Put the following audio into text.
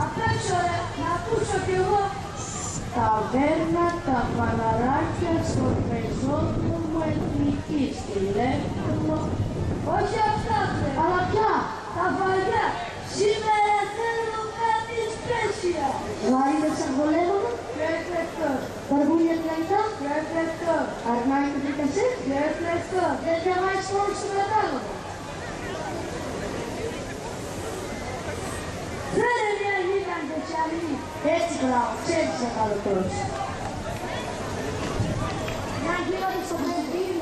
Απ' έξω ρε, να ακούσω κι εγώ. Ταβέρνα, τα φαναράκια στο πεζόδρομο Εθνικής, τηλέφωνο. Όχι αυτά ρε. Αλλά ποια? Τα βαριά. Σήμερα θέλω κάτι σπέσια. Βάρη σαν βολεύομαι. Perfecto. Μπαρμπούλια πλαϊτά. Perfecto. Αρνάει το δικασί. Perfecto. Δεν διαβάζεις μόνο στο κατάλογο. Φέρε μια γίγαντε τσαλή. Έτσι πράγμα, ξέρεις να καλωτρώσει. Μια γίγαντε στο παιδί.